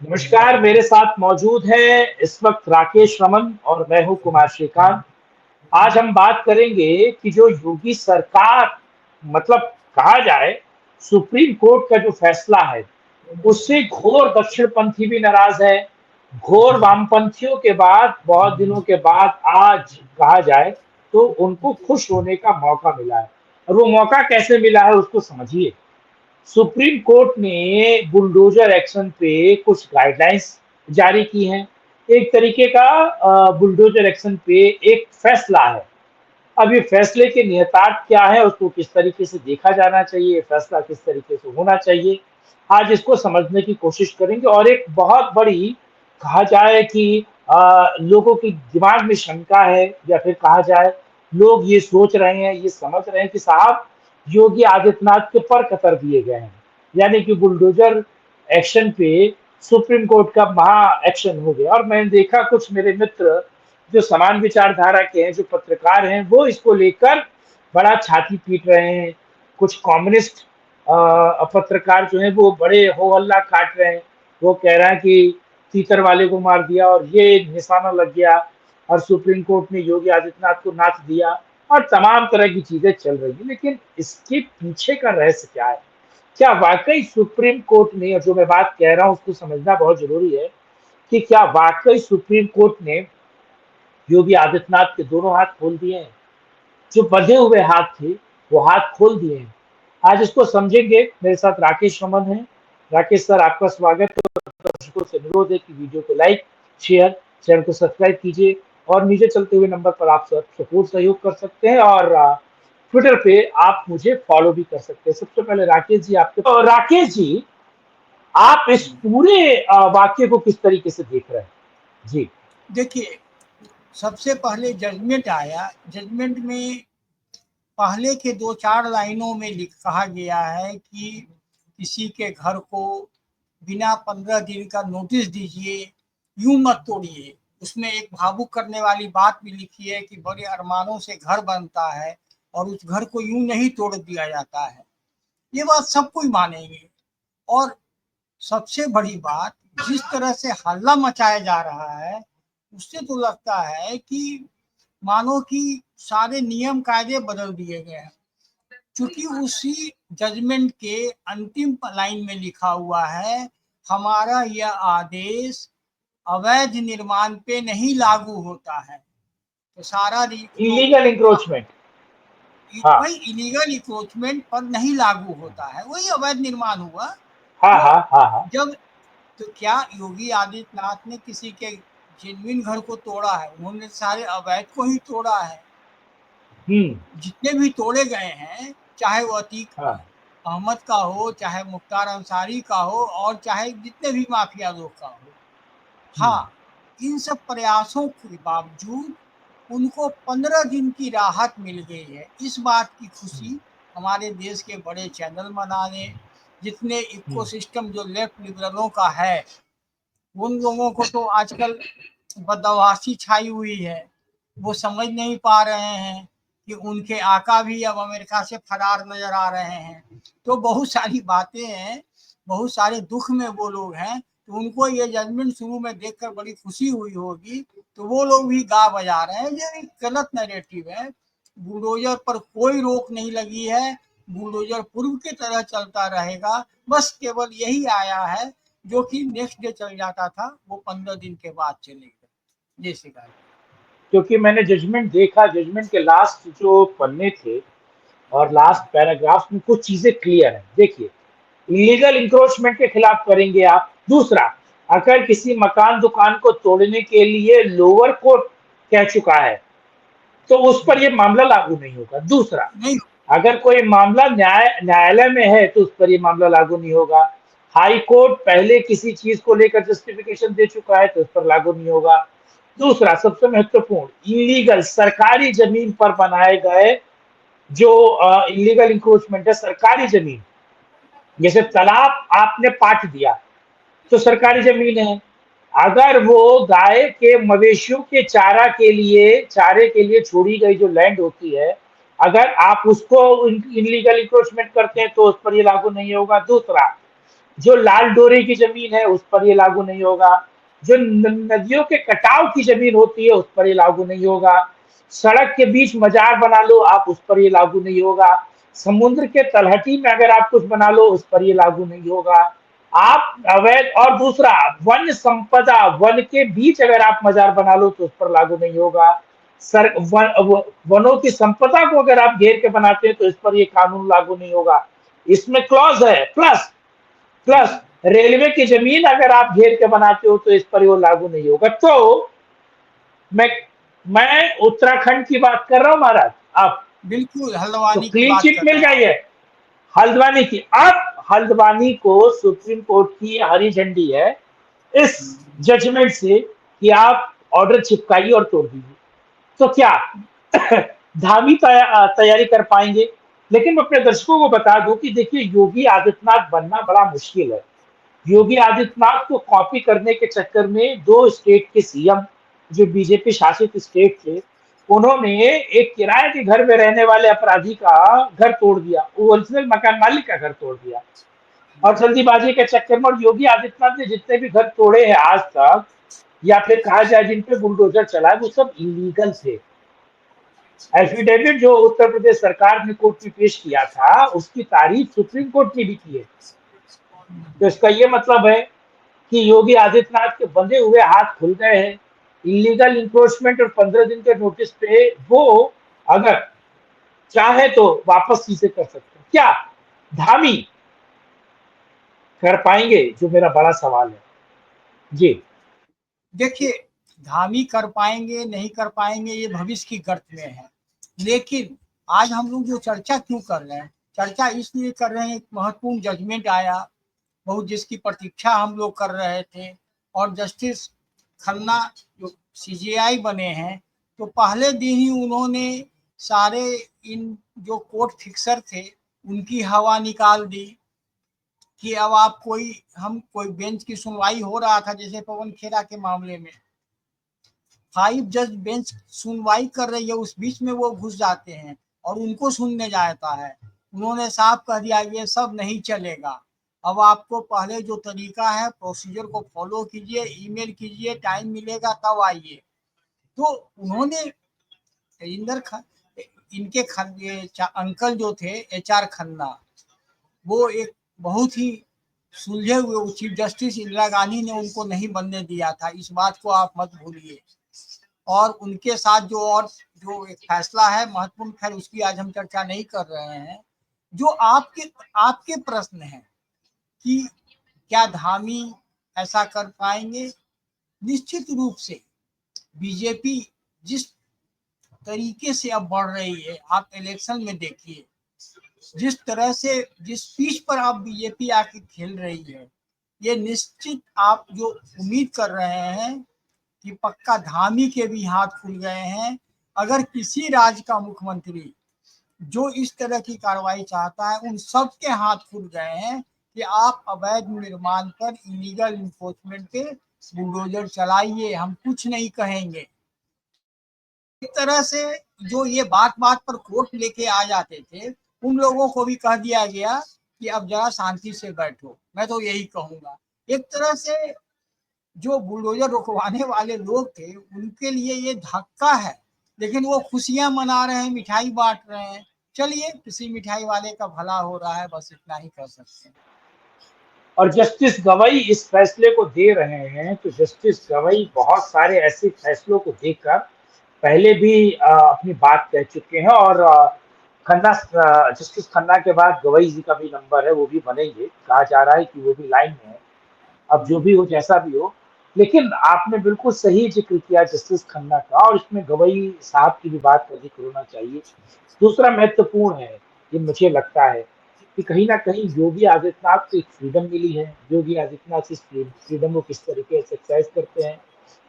नमस्कार, मेरे साथ मौजूद है इस वक्त राकेश रमन और मैं हूं कुमार श्रीकांत। आज हम बात करेंगे कि जो योगी सरकार मतलब कहा जाए सुप्रीम कोर्ट का जो फैसला है उससे घोर दक्षिणपंथी भी नाराज है। घोर वामपंथियों के बाद बहुत दिनों के बाद आज कहा जाए तो उनको खुश होने का मौका मिला है। और वो मौका कैसे मिला है उसको समझिए। सुप्रीम कोर्ट ने बुलडोजर एक्शन पे कुछ गाइडलाइंस जारी की हैं। एक तरीके का बुलडोजर एक्शन पे एक फैसला है। अब ये फैसले के निहितार्थ क्या है, उसको किस तरीके से देखा जाना चाहिए, फैसला किस तरीके से होना चाहिए, आज इसको समझने की कोशिश करेंगे। और एक बहुत बड़ी कहा जाए कि लोगों की दिमाग में शंका है या फिर कहा जाए लोग ये सोच रहे हैं, ये समझ रहे हैं कि साहब योगी आदित्यनाथ के पर कतर दिए गए हैं, यानी कि बुलडोजर एक्शन पे सुप्रीम कोर्ट का महा एक्शन हो गया। और मैंने देखा कुछ मेरे मित्र जो समान विचारधारा के हैं, जो पत्रकार हैं, वो इसको लेकर बड़ा छाती पीट रहे हैं। कुछ कम्युनिस्ट पत्रकार जो हैं वो बड़े हो हल्ला काट रहे हैं। वो कह रहा है कि तीतर वाले को मार दिया और ये निशाना लग गया और सुप्रीम कोर्ट ने योगी आदित्यनाथ को नाच दिया और तमाम तरह की चीजें चल रही है। लेकिन इसके पीछे का रहस्य क्या है? क्या वाकई सुप्रीम कोर्ट ने, जो मैं बात कह रहा हूं उसको समझना बहुत जरूरी है, कि क्या वाकई सुप्रीम कोर्ट ने योगी आदित्यनाथ के दोनों हाथ खोल दिए हैं? जो बंधे हुए हाथ थे वो हाथ खोल दिए हैं। आज इसको समझेंगे। मेरे साथ राकेश रमन है। राकेश सर, आपका स्वागत है। दर्शकों से अनुरोध है कि वीडियो को लाइक, शेयर, चैनल को सब्सक्राइब कीजिए और नीचे चलते हुए नंबर पर आप सब सपोर्ट सहयोग कर सकते हैं और ट्विटर पे आप मुझे फॉलो भी कर सकते हैं। सबसे पहले राकेश जी, आपके तो राकेश जी, आप इस पूरे वाक्य को किस तरीके से देख रहे हैं? जी देखिए, सबसे पहले जजमेंट आया। जजमेंट में पहले के 2-4 लाइनों में कहा गया है कि किसी के घर को बिना 15 दिन का नोटिस दीजिए, यूं मत तोड़िए। उसमें एक भावुक करने वाली बात भी लिखी है कि बड़े अरमानों से घर बनता है और उस घर को यूं नहीं तोड़ दिया जाता है। ये बात सब कोई मानेंगे। और सबसे बड़ी बात, जिस तरह से हल्ला मचाया जा रहा है उससे तो लगता है कि मानो कि सारे नियम कायदे बदल दिए गए हैं। क्योंकि उसी जजमेंट के अंतिम लाइन में लिखा हुआ है, हमारा यह आदेश अवैध निर्माण पे नहीं लागू होता है। तो सारा जो इलीगल इंक्रोचमेंट। हाँ वही इलीगल इंक्रोचमेंट पर नहीं लागू होता है, वही अवैध निर्माण हुआ। हाँ तो हाँ हाँ हाँ। जब तो क्या योगी आदित्यनाथ ने किसी के जेन्युइन घर को तोड़ा है? उन्होंने सारे अवैध को ही तोड़ा है। हम्म। जितने भी तोड़े गए हैं, चाहे वो अतीक हाँ। अहमद का हो, चाहे मुख्तार अंसारी का हो और चाहे जितने भी माफिया लोग का हो, हम्म। हाँ, इन सब प्रयासों के बावजूद उनको 15 दिन की राहत मिल गई है। इस बात की खुशी हमारे देश के बड़े चैनल मना रहे। जितने हम्म। इकोसिस्टम जो लेफ्ट लिबरलों का है, उन लोगों को तो आजकल बदहवासी छाई हुई है। वो समझ नहीं पा रहे हैं कि उनके आका भी अब अमेरिका से फरार नजर आ रहे हैं। तो बहुत सारी बातें हैं, बहुत सारे दुख में वो लोग हैं। तो उनको ये जजमेंट शुरू में देखकर बड़ी खुशी हुई होगी, तो वो लोग भी गा बजा रहे हैं। ये एक गलत नैरेटिव है। बुलडोजर पर कोई रोक नहीं लगी है। बुलडोजर पूर्व की तरह चलता रहेगा। बस केवल यही आया है, जो कि नेक्स्ट डे चल जाता था, वो 15 दिन के बाद चलेगा। जय श्री राम। क्योंकि मैंने जजमेंट देखा, जजमेंट के लास्ट जो पन्ने थे और लास्ट पैराग्राफ में कुछ चीजें क्लियर है। देखिए, इलीगल इंक्रोचमेंट के खिलाफ करेंगे आप। दूसरा, अगर किसी मकान दुकान को तोड़ने के लिए लोअर कोर्ट कह चुका है तो उस पर यह मामला लागू नहीं होगा। दूसरा, नहीं। अगर कोई मामला न्यायालय में है तो उस पर यह मामला लागू नहीं होगा। हाई कोर्ट पहले किसी चीज को लेकर जस्टिफिकेशन दे चुका है तो उस पर लागू नहीं होगा। दूसरा, सबसे महत्वपूर्ण, इलीगल सरकारी जमीन पर बनाए गए जो इलीगल इंक्रोचमेंट है, सरकारी जमीन, जैसे तालाब आपने पाट दिया तो सरकारी जमीन है। अगर वो गाय के मवेशियों के चारे के लिए छोड़ी गई जो लैंड होती है, अगर आप उसको इलीगल इंक्रोचमेंट करते हैं तो उस पर ये लागू नहीं होगा। दूसरा, जो लाल डोरे की जमीन है उस पर ये लागू नहीं होगा, जो नदियों के कटाव की जमीन होती है उस पर ये लागू नहीं होगा, सड़क के बीच मजार बना लो आप उस पर ये लागू नहीं होगा, समुद्र के तलहटी में अगर आप कुछ बना लो उस पर ये लागू नहीं होगा। आप अवैध, और दूसरा वन संपदा, वन के बीच अगर आप मजार बना लो तो उस पर लागू नहीं होगा। वनों की संपदा को अगर आप घेर के बनाते हैं तो इस पर ये कानून लागू नहीं होगा। इसमें क्लॉज है, प्लस प्लस रेलवे की जमीन अगर आप घेर के बनाते हो तो इस पर वो लागू नहीं होगा। तो मैं मैं उत्तराखंड की बात कर रहा हूं महाराज। आप बिल्कुल तो हल्द्वानी की क्लीन बात चिट कर मिल रहे हैं गई आप। है हल्द्वानी की। अब हल्द्वानी को सुप्रीम कोर्ट की हरी झंडी है इस जजमेंट से कि आप ऑर्डर चिपकाइए और तोड़ दीजिए। तो क्या धामी तैयारी कर पाएंगे? लेकिन मैं अपने दर्शकों को बता दूं कि देखिए, योगी आदित्यनाथ बनना बड़ा मुश्किल है। योगी आदित्यनाथ को कॉपी करने के चक्कर में दो स्टेट के सीएम, जो बीजेपी शासित स्टेट थे, उन्होंने एक किराए के घर में रहने वाले अपराधी का घर तोड़ दिया, वो ओरिजिनल मकान मालिक का घर तोड़ दिया। और जल्दीबाजी के चक्कर में, और योगी आदित्यनाथ ने जितने भी घर तोड़े हैं आज तक, या फिर कहा जाए जिन पे बुलडोजर चला है, वो सब इलीगल थे। एफिडेविट जो उत्तर प्रदेश सरकार ने कोर्ट में पेश किया था उसकी तारीफ सुप्रीम कोर्ट ने भी की है। तो इसका ये मतलब है कि योगी आदित्यनाथ के बंधे हुए हाथ खुल गए हैं। इलीगल इंक्रोचमेंट और 15 दिन के नोटिस पे वो अगर चाहे तो वापस चीजें कर सकते हैं। क्या धामी कर पाएंगे, जो मेरा बड़ा सवाल है जी। देखिए, धामी कर पाएंगे नहीं कर पाएंगे ये भविष्य की गर्त में है। लेकिन आज हम लोग जो चर्चा क्यों कर रहे हैं, चर्चा इसलिए कर रहे हैं, एक महत्वपूर्ण जजमेंट आया, बहुत जिसकी प्रतीक्षा हम लोग कर रहे थे। और जस्टिस खन्ना जो सीजेआई बने हैं, तो पहले दिन ही उन्होंने सारे इन जो कोर्ट फिक्सर थे उनकी हवा निकाल दी कि अब आप कोई बेंच की सुनवाई हो रहा था, जैसे पवन खेरा के मामले में 5 जज बेंच सुनवाई कर रही है, उस बीच में वो घुस जाते हैं और उनको सुनने जाता है। उन्होंने साफ कह दिया ये सब नहीं चलेगा, अब आपको पहले जो तरीका है प्रोसीजर को फॉलो कीजिए, ईमेल कीजिए, टाइम मिलेगा तब आइए। तो उन्होंने इंदर इनके अंकल जो थे एचआर खन्ना, वो एक बहुत ही सुलझे हुए चीफ जस्टिस इंदिरा गांधी ने उनको नहीं बनने दिया था, इस बात को आप मत भूलिए। और उनके साथ और जो एक फैसला है महत्वपूर्ण, खैर उसकी आज हम चर्चा नहीं कर रहे हैं। जो आपके आपके प्रश्न है कि क्या धामी ऐसा कर पाएंगे, निश्चित रूप से बीजेपी जिस तरीके से अब बढ़ रही है, आप इलेक्शन में देखिए जिस तरह से जिस पिच पर आप बीजेपी आके खेल रही है, ये निश्चित आप जो उम्मीद कर रहे हैं कि पक्का धामी के भी हाथ खुल गए हैं। अगर किसी राज्य का मुख्यमंत्री जो इस तरह की कार्रवाई चाहता है, उन सब के हाथ खुल गए हैं कि आप अवैध निर्माण पर, इलीगल इन्फोर्समेंट पे बुलडोजर चलाइए, हम कुछ नहीं कहेंगे। एक तरह से जो ये बात बात पर कोर्ट लेके आ जाते थे, उन लोगों को भी कह दिया गया कि अब जरा शांति से बैठो। मैं तो यही कहूंगा, एक तरह से जो बुलडोजर रुकवाने वाले लोग थे उनके लिए ये धक्का है, लेकिन वो खुशियां मना रहे हैं, मिठाई बांट रहे हैं। चलिए, किसी मिठाई वाले का भला हो रहा है, बस इतना ही कर सकते हैं। और जस्टिस गवई इस फैसले को दे रहे हैं, तो जस्टिस गवई बहुत सारे ऐसे फैसलों को देखकर पहले भी अपनी बात कह चुके हैं। और खन्ना, जस्टिस खन्ना के बाद गवई जी का भी नंबर है, वो भी बनेंगे, कहा जा रहा है कि वो भी लाइन में है। अब जो भी हो, जैसा भी हो, लेकिन आपने बिल्कुल सही जिक्र किया जस्टिस खन्ना का, और इसमें गवई साहब की भी बात का जिक्र होना चाहिए। दूसरा महत्वपूर्ण है, ये मुझे लगता है कि कहीं ना कहीं योगी आदित्यनाथ को एक फ्रीडम मिली है। योगी आदित्यनाथ इस फ्रीडम को किस तरीके से एक्सरसाइज करते हैं,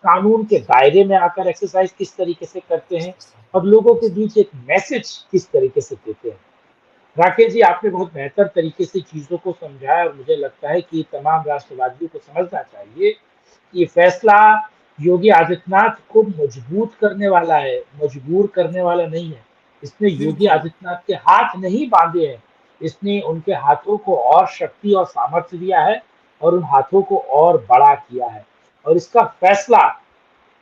कानून के दायरे में आकर एक्सरसाइज किस तरीके से करते हैं, और लोगों के बीच एक मैसेज किस तरीके से देते हैं। राकेश जी, आपने बहुत बेहतर तरीके से चीजों को समझाया, और मुझे लगता है कि तमाम राष्ट्रवादियों को समझना चाहिए कि ये फैसला योगी आदित्यनाथ को मजबूत करने वाला है, मजबूर करने वाला नहीं है। इसने योगी बिल्कुल। आदित्यनाथ के हाथ नहीं बांधे हैं, इसने उनके हाथों को और शक्ति और सामर्थ्य दिया है और उन हाथों को और बड़ा किया है। और इसका फैसला,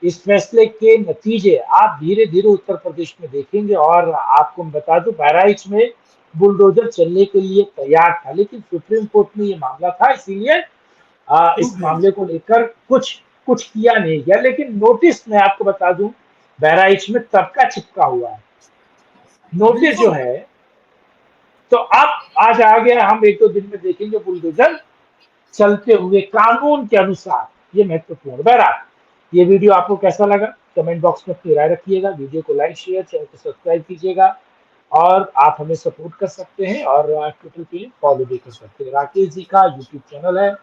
इस फैसले के नतीजे आप धीरे-धीरे उत्तर प्रदेश में देखेंगे। और आपको मैं बता दूं, बहराइच में बुलडोजर चलने के लिए तैयार था, लेकिन सुप्रीम कोर्ट में ये मामला था, इसीलिए रुक इस गई। मामले को लेकर कुछ कुछ किया नहीं गया। लेकिन नोटिस मैं आपको बता दूं, बहराइच में तबका चिपका हुआ है। नोटिस जो बिल्कुल। है, तो अब आज आ गया, हम एक दो दिन में देखेंगे बुलडोजर चलते हुए कानून के अनुसार। ये महत्वपूर्ण। बहरहाल ये वीडियो आपको कैसा लगा, कमेंट बॉक्स में अपनी राय रखिएगा। वीडियो को लाइक, शेयर, चैनल को सब्सक्राइब कीजिएगा। और आप हमें सपोर्ट कर सकते हैं और ट्विटर पे फॉलो भी कर सकते हैं। राकेश जी का यूट्यूब चैनल है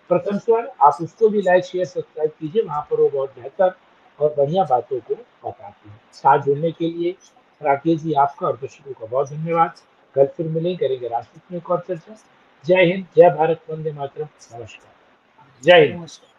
प्रथम स्वर, आप उसको भी लाइक, शेयर, सब्सक्राइब कीजिए। वहां पर वो बहुत बेहतर और बढ़िया बातों को बताते हैं। साथ जुड़ने के लिए राकेश जी आपका और दर्शकों का बहुत धन्यवाद। कल फिर मिलेंगे, करेंगे राजनीति में एक और चर्चा। जय हिंद, जय भारत, वंदे मातरम, नमस्कार। जय हिंद। नमस्कार।